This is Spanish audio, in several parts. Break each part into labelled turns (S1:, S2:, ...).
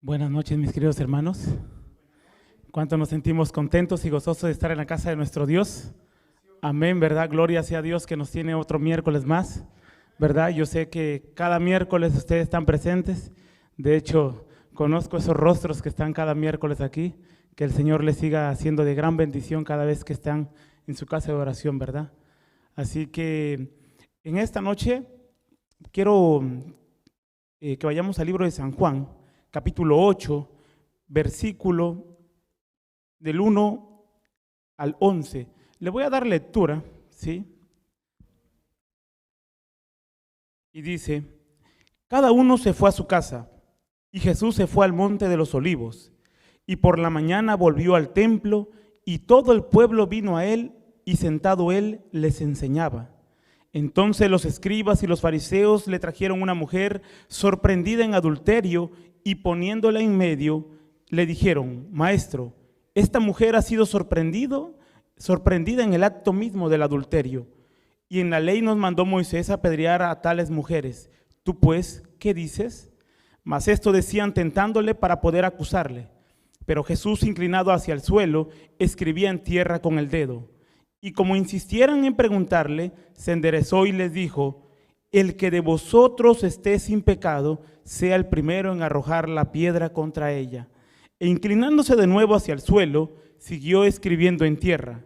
S1: Buenas noches, mis queridos hermanos. ¿Cuánto nos sentimos contentos y gozosos de estar en la casa de nuestro Dios? Amén, ¿verdad? Gloria sea a Dios que nos tiene otro miércoles más, ¿verdad? Yo sé que cada miércoles ustedes están presentes. De hecho, conozco esos rostros que están cada miércoles aquí. Que el Señor les siga haciendo de gran bendición cada vez que están en su casa de oración, ¿verdad? Así que en esta noche quiero que vayamos al libro de San Juan, capítulo 8, versículo del 1 al 11. Le voy a dar lectura, ¿sí? Y dice: cada uno se fue a su casa, y Jesús se fue al monte de los olivos, y por la mañana volvió al templo, y todo el pueblo vino a él, y sentado él les enseñaba. Entonces los escribas y los fariseos le trajeron una mujer sorprendida en adulterio, y poniéndola en medio, le dijeron: Maestro, esta mujer ha sido sorprendida en el acto mismo del adulterio. Y en la ley nos mandó Moisés apedrear a tales mujeres. ¿Tú pues qué dices? Mas esto decían tentándole para poder acusarle. Pero Jesús, inclinado hacia el suelo, escribía en tierra con el dedo. Y como insistieran en preguntarle, se enderezó y les dijo: el que de vosotros esté sin pecado, sea el primero en arrojar la piedra contra ella. E inclinándose de nuevo hacia el suelo, siguió escribiendo en tierra.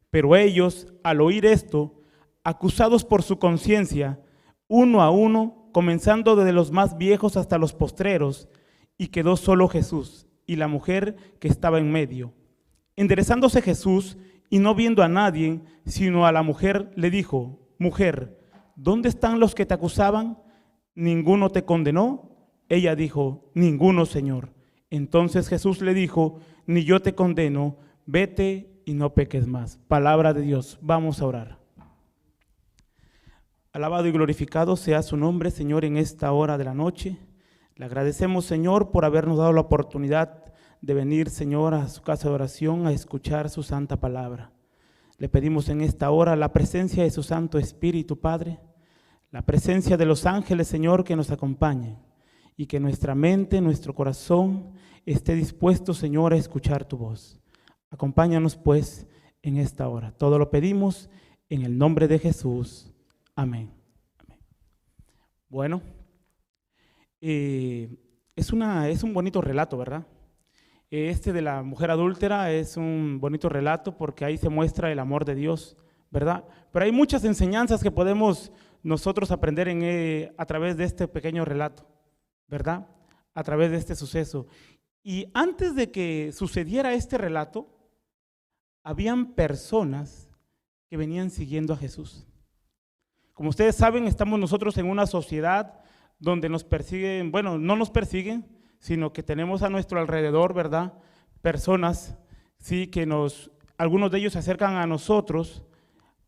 S1: Pero ellos, al oír esto, acusados por su conciencia, uno a uno, comenzando desde los más viejos hasta los postreros, y quedó solo Jesús y la mujer que estaba en medio. Enderezándose Jesús, y no viendo a nadie, sino a la mujer, le dijo: mujer, ¿dónde están los que te acusaban? ¿Ninguno te condenó? Ella dijo: ninguno, Señor. Entonces Jesús le dijo: ni yo te condeno, vete y no peques más. Palabra de Dios. Vamos a orar. Alabado y glorificado sea su nombre, Señor, en esta hora de la noche. Le agradecemos, Señor, por habernos dado la oportunidad de venir, Señor, a su casa de oración a escuchar su santa palabra. Le pedimos en esta hora la presencia de su Santo Espíritu, Padre, la presencia de los ángeles, Señor, que nos acompañen, y que nuestra mente, nuestro corazón esté dispuesto, Señor, a escuchar tu voz. Acompáñanos, pues, en esta hora. Todo lo pedimos en el nombre de Jesús. Amén. Amén. Bueno, es un bonito relato, ¿verdad? Este de la mujer adúltera es un bonito relato porque ahí se muestra el amor de Dios, ¿verdad? Pero hay muchas enseñanzas que podemos nosotros aprender a través de este pequeño relato, ¿verdad? A través de este suceso. Y antes de que sucediera este relato, habían personas que venían siguiendo a Jesús. Como ustedes saben, estamos nosotros en una sociedad donde nos persiguen, bueno, no nos persiguen, sino que tenemos a nuestro alrededor, ¿verdad? Personas, sí, algunos de ellos se acercan a nosotros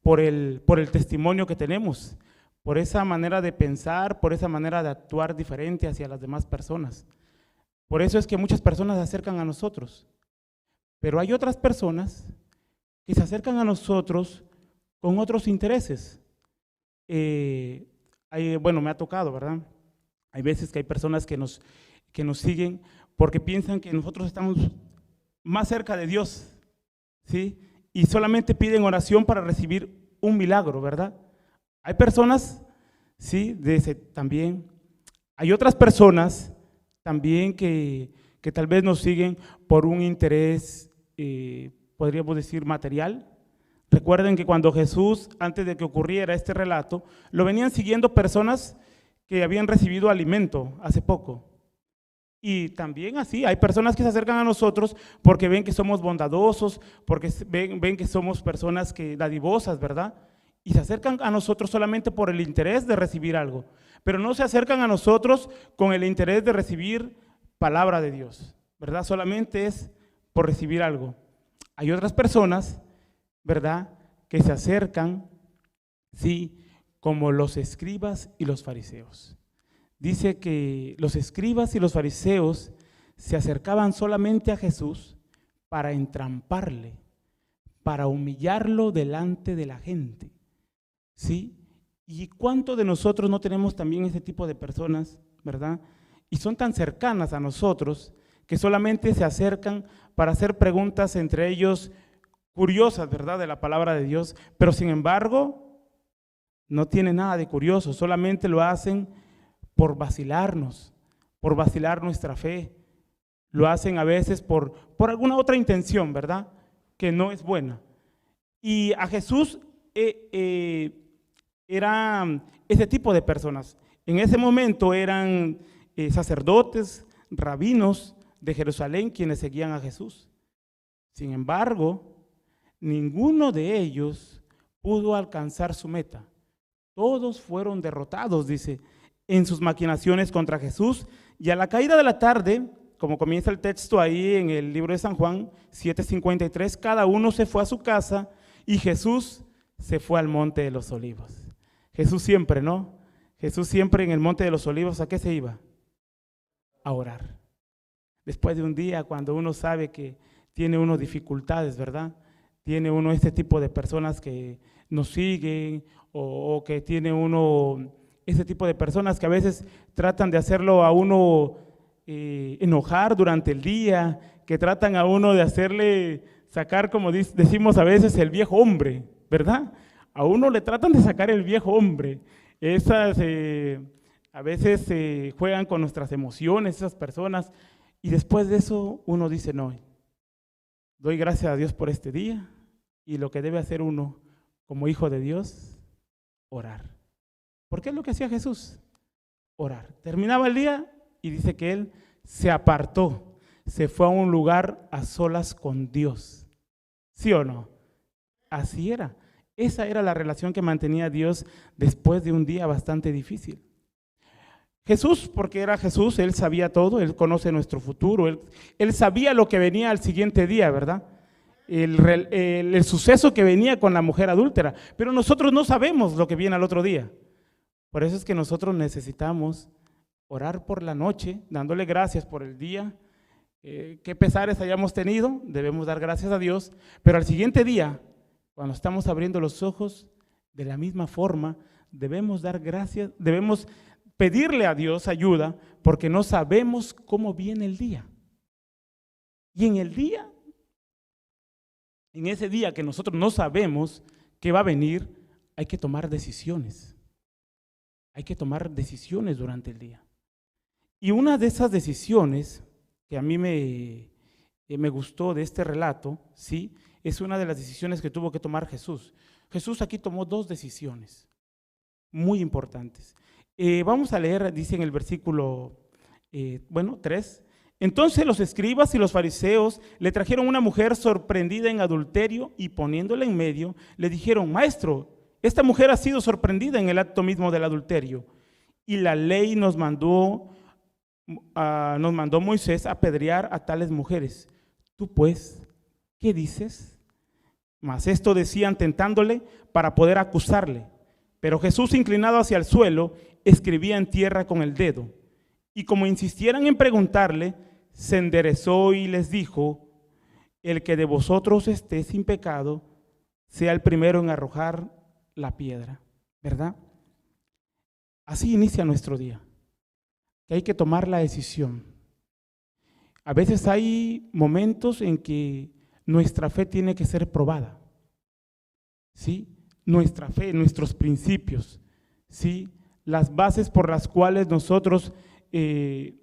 S1: por el testimonio que tenemos, por esa manera de pensar, por esa manera de actuar diferente hacia las demás personas. Por eso es que muchas personas se acercan a nosotros. Pero hay otras personas que se acercan a nosotros con otros intereses. Bueno, me ha tocado, ¿verdad? Hay veces que hay personas que nos siguen porque piensan que nosotros estamos más cerca de Dios, ¿sí? Y solamente piden oración para recibir un milagro, ¿verdad? Hay personas, sí, también. Hay otras personas también que tal vez nos siguen por un interés, podríamos decir, material. Recuerden que cuando Jesús, antes de que ocurriera este relato, lo venían siguiendo personas que habían recibido alimento hace poco. Y también así, hay personas que se acercan a nosotros porque ven que somos bondadosos, porque ven que somos personas dadivosas, ¿verdad? Y se acercan a nosotros solamente por el interés de recibir algo, pero no se acercan a nosotros con el interés de recibir palabra de Dios, ¿verdad? Solamente es por recibir algo. Hay otras personas, ¿verdad?, que se acercan, sí, como los escribas y los fariseos. Dice que los escribas y los fariseos se acercaban solamente a Jesús para entramparle, para humillarlo delante de la gente, ¿sí? ¿Y cuánto de nosotros no tenemos también ese tipo de personas, verdad? y son tan cercanas a nosotros que solamente se acercan para hacer preguntas entre ellos curiosas, ¿verdad?, de la palabra de Dios, pero sin embargo no tiene nada de curioso, solamente lo hacen por vacilarnos, por vacilar nuestra fe. Lo hacen a veces por alguna otra intención, ¿verdad?, que no es buena. Y a Jesús era ese tipo de personas. En ese momento eran sacerdotes, rabinos de Jerusalén quienes seguían a Jesús. Sin embargo, ninguno de ellos pudo alcanzar su meta. Todos fueron derrotados, dice, en sus maquinaciones contra Jesús. Y a la caída de la tarde, como comienza el texto ahí en el libro de San Juan 7:53, cada uno se fue a su casa y Jesús se fue al Monte de los Olivos. Jesús siempre, ¿no? Jesús siempre en el Monte de los Olivos, ¿a qué se iba? A orar. Después de un día, cuando uno sabe que tiene uno dificultades, ¿verdad? Tiene uno este tipo de personas que nos siguen o que tiene uno ese tipo de personas que a veces tratan de hacerlo a uno enojar durante el día, que tratan a uno de hacerle sacar, como decimos a veces, el viejo hombre, ¿verdad? A uno le tratan de sacar el viejo hombre. Esas a veces juegan con nuestras emociones, esas personas, y después de eso uno dice, no, doy gracias a Dios por este día, y lo que debe hacer uno como hijo de Dios, orar. ¿Por qué es lo que hacía Jesús? Orar. Terminaba el día y dice que él se apartó, se fue a un lugar a solas con Dios. ¿Sí o no? Así era. Esa era la relación que mantenía Dios después de un día bastante difícil. Jesús, porque era Jesús, Él sabía todo, Él conoce nuestro futuro, Él sabía lo que venía al siguiente día, ¿verdad? El suceso que venía con la mujer adúltera, pero nosotros no sabemos lo que viene al otro día. Por eso es que nosotros necesitamos orar por la noche, dándole gracias por el día, qué pesares hayamos tenido, debemos dar gracias a Dios, pero al siguiente día, cuando estamos abriendo los ojos, de la misma forma, debemos dar gracias, debemos pedirle a Dios ayuda, porque no sabemos cómo viene el día. Y en ese día que nosotros no sabemos qué va a venir, hay que tomar decisiones. Hay que tomar decisiones durante el día. Y una de esas decisiones que a mí me gustó de este relato, ¿sí?, es una de las decisiones que tuvo que tomar Jesús. Jesús aquí tomó dos decisiones muy importantes. Vamos a leer, dice en el versículo 3. Entonces los escribas y los fariseos le trajeron una mujer sorprendida en adulterio y poniéndola en medio, le dijeron, maestro, esta mujer ha sido sorprendida en el acto mismo del adulterio. Y la ley nos mandó Moisés a apedrear a tales mujeres. Tú pues, ¿qué dices? Mas esto decían tentándole para poder acusarle. Pero Jesús, inclinado hacia el suelo, escribía en tierra con el dedo. Y como insistieran en preguntarle, se enderezó y les dijo, el que de vosotros esté sin pecado, sea el primero en arrojar la piedra, ¿verdad? Así inicia nuestro día, que hay que tomar la decisión. A veces hay momentos en que nuestra fe tiene que ser probada, ¿sí? Nuestra fe, nuestros principios, ¿sí? Las bases por las cuales nosotros, en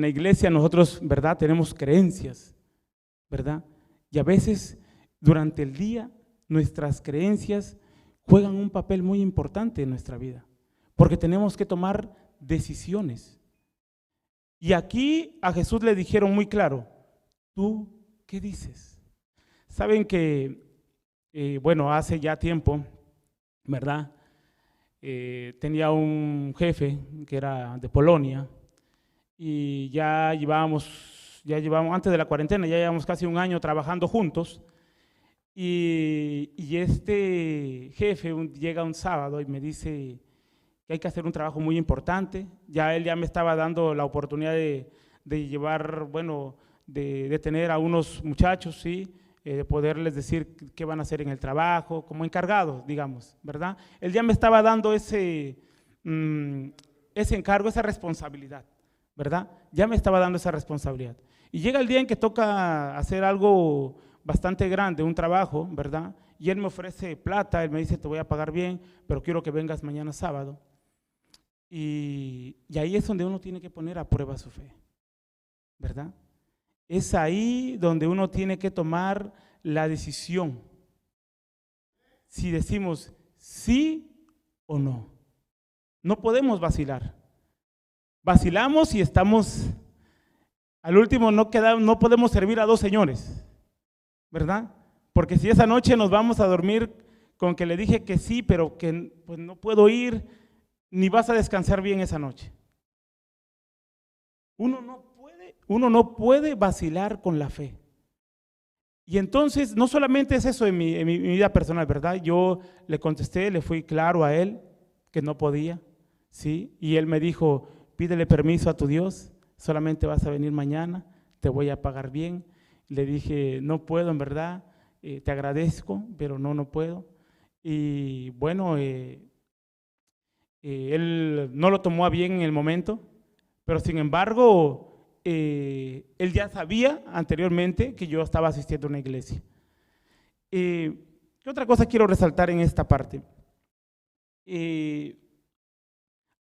S1: la iglesia nosotros, ¿verdad?, tenemos creencias, ¿verdad? Y a veces durante el día nuestras creencias juegan un papel muy importante en nuestra vida, porque tenemos que tomar decisiones. Y aquí a Jesús le dijeron muy claro, ¿tú qué dices? Saben que, hace ya tiempo, ¿verdad?, tenía un jefe que era de Polonia y ya llevábamos, antes de la cuarentena, ya llevamos casi un año trabajando juntos. Y este jefe llega un sábado y me dice que hay que hacer un trabajo muy importante. Él ya me estaba dando la oportunidad de llevar, de tener a unos muchachos, ¿sí?, de poderles decir qué van a hacer en el trabajo, como encargados, digamos, ¿verdad? Él ya me estaba dando ese encargo, esa responsabilidad, ¿verdad? Ya me estaba dando esa responsabilidad. Y llega el día en que toca hacer algo bastante grande, un trabajo, ¿verdad? Y él me ofrece plata, él me dice, te voy a pagar bien, pero quiero que vengas mañana sábado. Y ahí es donde uno tiene que poner a prueba su fe, ¿verdad? Es ahí donde uno tiene que tomar la decisión, si decimos sí o no. No podemos vacilar. Vacilamos y estamos, al último no podemos servir a dos señores, ¿verdad? Porque si esa noche nos vamos a dormir con que le dije que sí, pero que pues no puedo ir, ni vas a descansar bien esa noche. Uno no puede vacilar con la fe. Y entonces, no solamente es eso en mi vida personal, ¿verdad? Yo le contesté, le fui claro a él que no podía, ¿sí? Y él me dijo, pídele permiso a tu Dios, solamente vas a venir mañana, te voy a pagar bien. Le dije, no puedo en verdad, te agradezco, pero no puedo. Y bueno, él no lo tomó a bien en el momento, pero sin embargo, él ya sabía anteriormente que yo estaba asistiendo a una iglesia. ¿Qué otra cosa quiero resaltar en esta parte?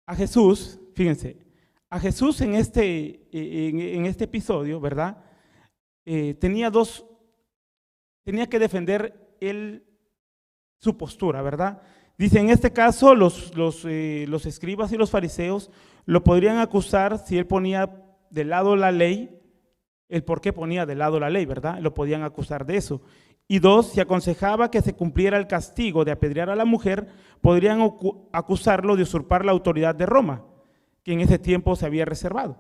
S1: A Jesús, fíjense, a Jesús en este episodio, ¿verdad? Tenía que defender él su postura, ¿verdad? Dice, en este caso, los escribas y los fariseos lo podrían acusar si él ponía de lado la ley, el por qué ponía de lado la ley, ¿verdad? Lo podían acusar de eso. Y dos, si aconsejaba que se cumpliera el castigo de apedrear a la mujer, podrían acusarlo de usurpar la autoridad de Roma, que en ese tiempo se había reservado.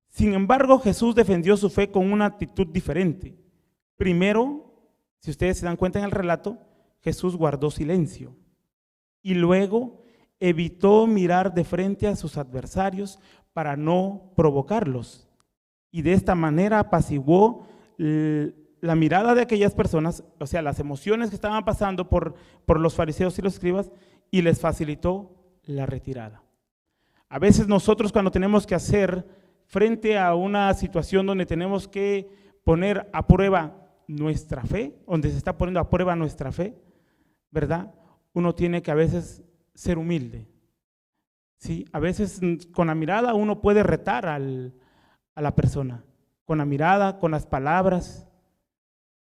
S1: Sin embargo, Jesús defendió su fe con una actitud diferente. Primero, si ustedes se dan cuenta en el relato, Jesús guardó silencio y luego evitó mirar de frente a sus adversarios para no provocarlos. Y de esta manera apaciguó la mirada de aquellas personas, o sea, las emociones que estaban pasando por los fariseos y los escribas, y les facilitó la retirada. A veces nosotros, cuando tenemos que hacer frente a una situación donde tenemos que poner a prueba nuestra fe, donde se está poniendo a prueba nuestra fe, ¿verdad? Uno tiene que a veces ser humilde. Sí, a veces con la mirada uno puede retar a la persona, con la mirada, con las palabras.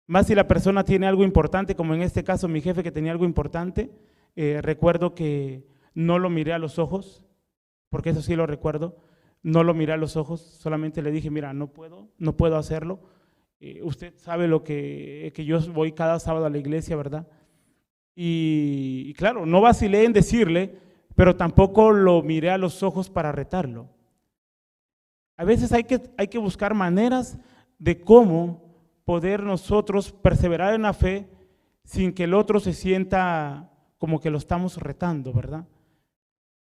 S1: Más si la persona tiene algo importante, como en este caso mi jefe que tenía algo importante, recuerdo que no lo miré a los ojos, porque eso sí lo recuerdo, no lo miré a los ojos, solamente le dije, mira, no puedo hacerlo. Usted sabe que yo voy cada sábado a la iglesia, ¿verdad? Y claro, no vacilé en decirle, pero tampoco lo miré a los ojos para retarlo. A veces hay que buscar maneras de cómo poder nosotros perseverar en la fe sin que el otro se sienta como que lo estamos retando, ¿verdad?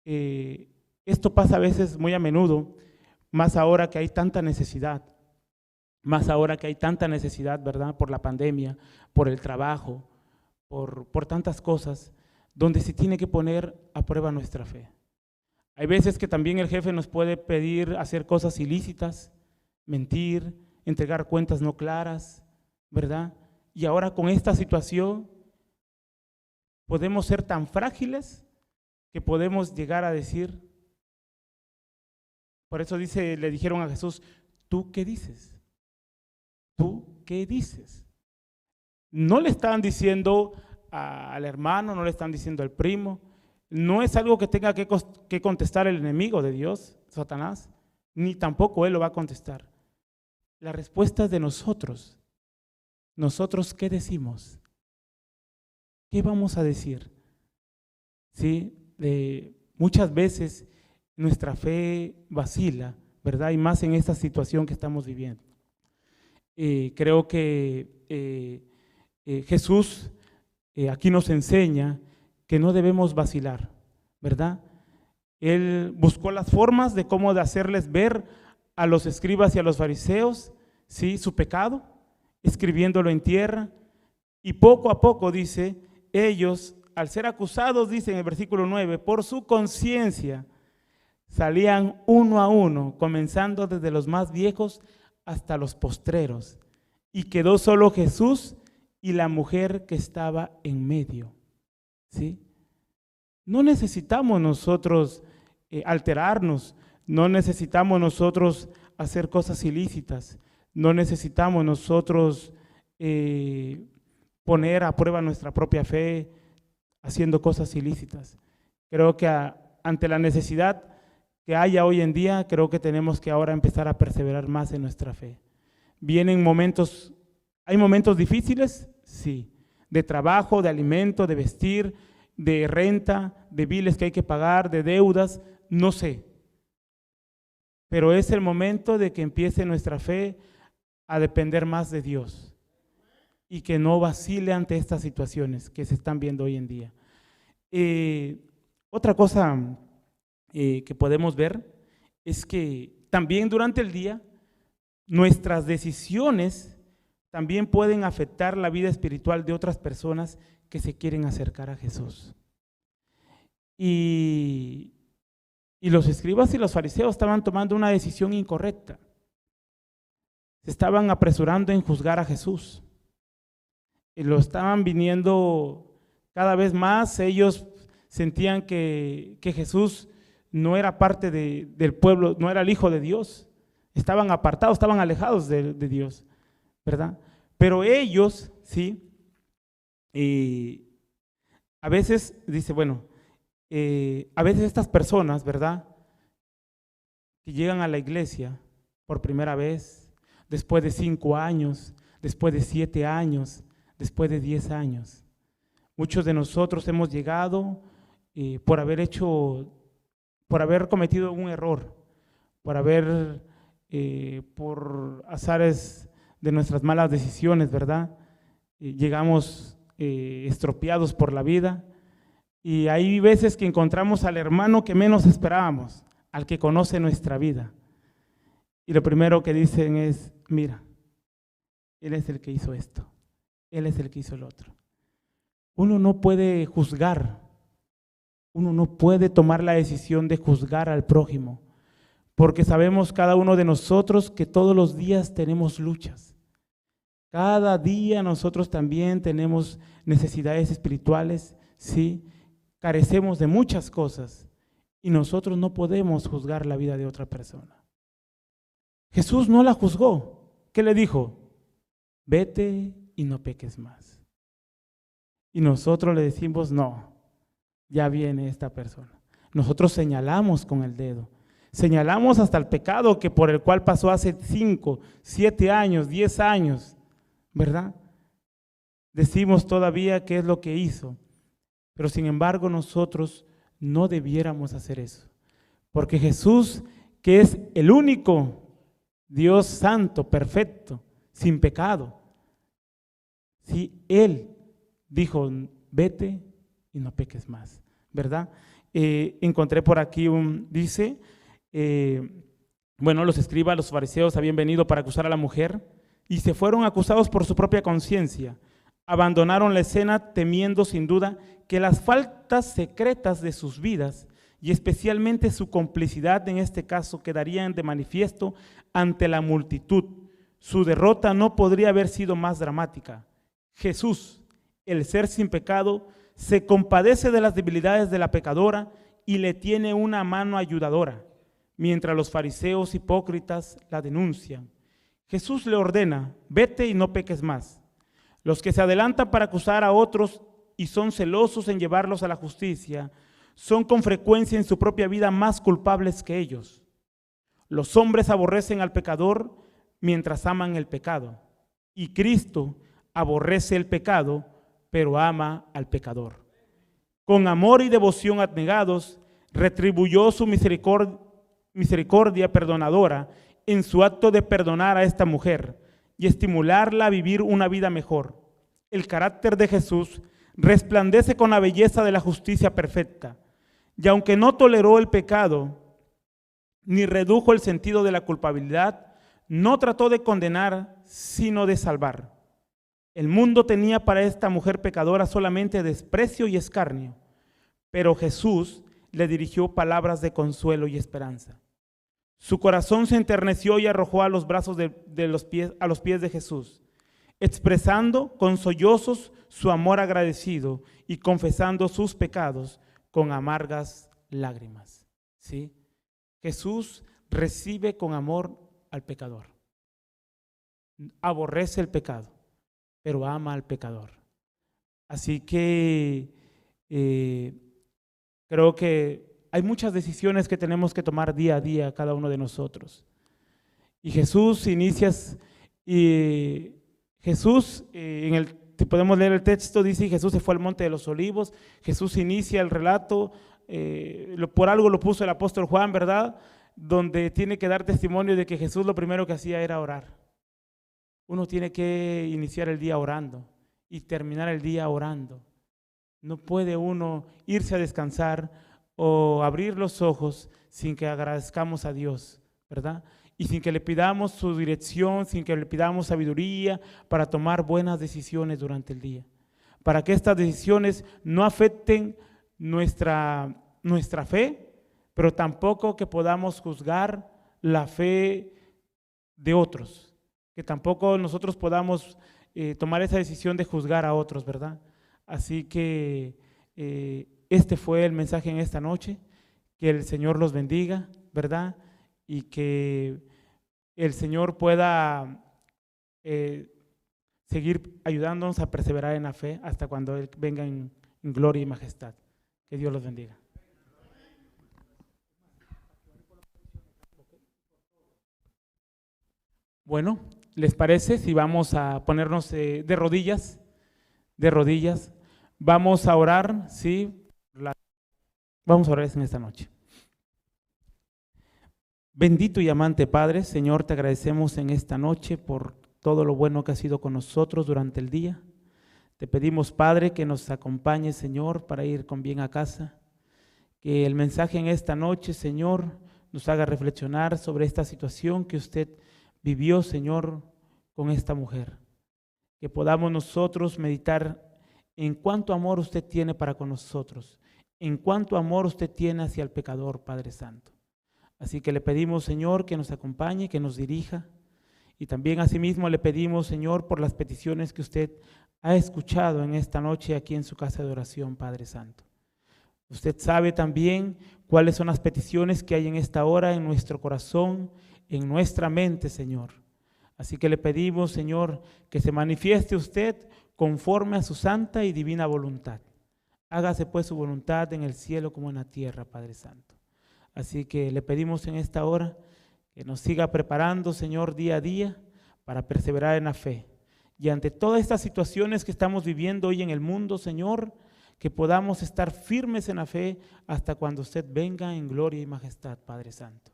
S1: Esto pasa a veces muy a menudo, más ahora que hay tanta necesidad, ¿verdad? Por la pandemia, por el trabajo, por tantas cosas, donde se tiene que poner a prueba nuestra fe. Hay veces que también el jefe nos puede pedir hacer cosas ilícitas, mentir, entregar cuentas no claras, ¿verdad? Y ahora con esta situación podemos ser tan frágiles que podemos llegar a decir, por eso le dijeron a Jesús, ¿tú qué dices? ¿Tú qué dices? No le estaban diciendo al hermano, no le están diciendo al primo, no es algo que tenga que contestar el enemigo de Dios, Satanás, ni tampoco él lo va a contestar. La respuesta es de nosotros. ¿Nosotros qué decimos? ¿Qué vamos a decir? ¿Sí? Muchas veces nuestra fe vacila, ¿verdad? Y más en esta situación que estamos viviendo. Creo que Jesús aquí nos enseña que no debemos vacilar, ¿verdad? Él buscó las formas de cómo de hacerles ver a los escribas y a los fariseos, ¿sí? Su pecado, escribiéndolo en tierra, y poco a poco, dice, ellos, al ser acusados, dice en el versículo 9, por su conciencia, salían uno a uno, comenzando desde los más viejos hasta los postreros, y quedó solo Jesús y la mujer que estaba en medio. ¿Sí? No necesitamos nosotros alterarnos, no necesitamos nosotros hacer cosas ilícitas, no necesitamos nosotros poner a prueba nuestra propia fe haciendo cosas ilícitas. Creo que ante la necesidad que haya hoy en día, creo que tenemos que ahora empezar a perseverar más en nuestra fe. Vienen momentos, ¿hay momentos difíciles? Sí, de trabajo, de alimento, de vestir, de renta, de biles que hay que pagar, de deudas, no sé. Pero es el momento de que empiece nuestra fe a depender más de Dios y que no vacile ante estas situaciones que se están viendo hoy en día. Otra cosa que podemos ver es que también durante el día nuestras decisiones también pueden afectar la vida espiritual de otras personas que se quieren acercar a Jesús. Y los escribas y los fariseos estaban tomando una decisión incorrecta. Se estaban apresurando en juzgar a Jesús. Y lo estaban viniendo cada vez más. Ellos sentían que Jesús no era parte del pueblo, no era el Hijo de Dios. Estaban apartados, estaban alejados de Dios, ¿verdad? Pero ellos, sí, a veces, dice, bueno, a veces estas personas, ¿verdad?, que llegan a la iglesia por primera vez, después de 5 años, después de 7 años, después de 10 años. Muchos de nosotros hemos llegado por haber cometido un error, por azares de nuestras malas decisiones, ¿verdad? Llegamos estropeados por la vida, y hay veces que encontramos al hermano que menos esperábamos, al que conoce nuestra vida. Y lo primero que dicen es, mira, él es el que hizo esto, él es el que hizo lo otro. Uno no puede juzgar, uno no puede tomar la decisión de juzgar al prójimo, porque sabemos cada uno de nosotros que todos los días tenemos luchas. Cada día nosotros también tenemos necesidades espirituales, ¿sí? Carecemos de muchas cosas y nosotros no podemos juzgar la vida de otra persona. Jesús no la juzgó. ¿Qué le dijo? Vete y no peques más. Y nosotros le decimos, no, ya viene esta persona. Nosotros señalamos con el dedo. Señalamos hasta el pecado que por el cual pasó hace 5, 7 años, 10 años, ¿verdad? Decimos todavía qué es lo que hizo, pero sin embargo nosotros no debiéramos hacer eso, porque Jesús, que es el único Dios santo, perfecto, sin pecado, sí, Él dijo, vete y no peques más, ¿verdad? Encontré por aquí dice, bueno, los escribas, los fariseos habían venido para acusar a la mujer y se fueron acusados por su propia conciencia. Abandonaron la escena temiendo sin duda que las faltas secretas de sus vidas y especialmente su complicidad en este caso quedarían de manifiesto ante la multitud. Su derrota no podría haber sido más dramática. Jesús, el ser sin pecado, se compadece de las debilidades de la pecadora y le tiene una mano ayudadora, mientras los fariseos hipócritas la denuncian. Jesús le ordena, vete y no peques más. Los que se adelantan para acusar a otros y son celosos en llevarlos a la justicia, son con frecuencia en su propia vida más culpables que ellos. Los hombres aborrecen al pecador mientras aman el pecado, y Cristo aborrece el pecado, pero ama al pecador. Con amor y devoción abnegados, retribuyó su misericordia perdonadora en su acto de perdonar a esta mujer y estimularla a vivir una vida mejor. El carácter de Jesús resplandece con la belleza de la justicia perfecta, y aunque no toleró el pecado, ni redujo el sentido de la culpabilidad, no trató de condenar, sino de salvar. El mundo tenía para esta mujer pecadora solamente desprecio y escarnio, pero Jesús le dirigió palabras de consuelo y esperanza. Su corazón se enterneció y arrojó a los brazos a los pies de Jesús, expresando con sollozos su amor agradecido y confesando sus pecados con amargas lágrimas. ¿Sí? Jesús recibe con amor al pecador. Aborrece el pecado, pero ama al pecador. Así que creo que hay muchas decisiones que tenemos que tomar día a día cada uno de nosotros. Y Jesús si podemos leer el texto, dice: Jesús se fue al monte de los olivos. Jesús inicia el relato, por algo lo puso el apóstol Juan, ¿verdad? Donde tiene que dar testimonio de que Jesús lo primero que hacía era orar. Uno tiene que iniciar el día orando y terminar el día orando. No puede uno irse a descansar o abrir los ojos sin que agradezcamos a Dios, ¿verdad? Y sin que le pidamos su dirección, sin que le pidamos sabiduría para tomar buenas decisiones durante el día. Para que estas decisiones no afecten nuestra fe, pero tampoco que podamos juzgar la fe de otros. Que tampoco nosotros podamos tomar esa decisión de juzgar a otros, ¿verdad? Así que este fue el mensaje en esta noche. Que el Señor los bendiga, ¿verdad? Y que el Señor pueda seguir ayudándonos a perseverar en la fe hasta cuando Él venga en gloria y majestad. Que Dios los bendiga. Bueno, ¿les parece si vamos a ponernos de rodillas? De rodillas. Vamos a orar, ¿sí? Vamos a orar en esta noche. Bendito y amante Padre, Señor, te agradecemos en esta noche por todo lo bueno que has sido con nosotros durante el día. Te pedimos, Padre, que nos acompañes, Señor, para ir con bien a casa. Que el mensaje en esta noche, Señor, nos haga reflexionar sobre esta situación que usted vivió, Señor, con esta mujer. Que podamos nosotros meditar en cuánto amor usted tiene para con nosotros, en cuánto amor usted tiene hacia el pecador, Padre Santo. Así que le pedimos, Señor, que nos acompañe, que nos dirija. Y también asimismo le pedimos, Señor, por las peticiones que usted ha escuchado en esta noche aquí en su casa de oración, Padre Santo. Usted sabe también cuáles son las peticiones que hay en esta hora en nuestro corazón, en nuestra mente, Señor. Así que le pedimos, Señor, que se manifieste usted conforme a su santa y divina voluntad. Hágase pues su voluntad en el cielo como en la tierra, Padre Santo. Así que le pedimos en esta hora que nos siga preparando, Señor, día a día para perseverar en la fe. Y ante todas estas situaciones que estamos viviendo hoy en el mundo, Señor, que podamos estar firmes en la fe hasta cuando usted venga en gloria y majestad, Padre Santo.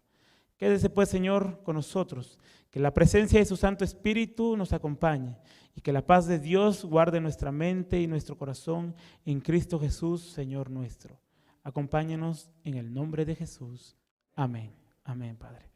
S1: Quédese pues, Señor, con nosotros, que la presencia de su Santo Espíritu nos acompañe y que la paz de Dios guarde nuestra mente y nuestro corazón en Cristo Jesús, Señor nuestro. Acompáñenos en el nombre de Jesús. Amén. Amén, Padre.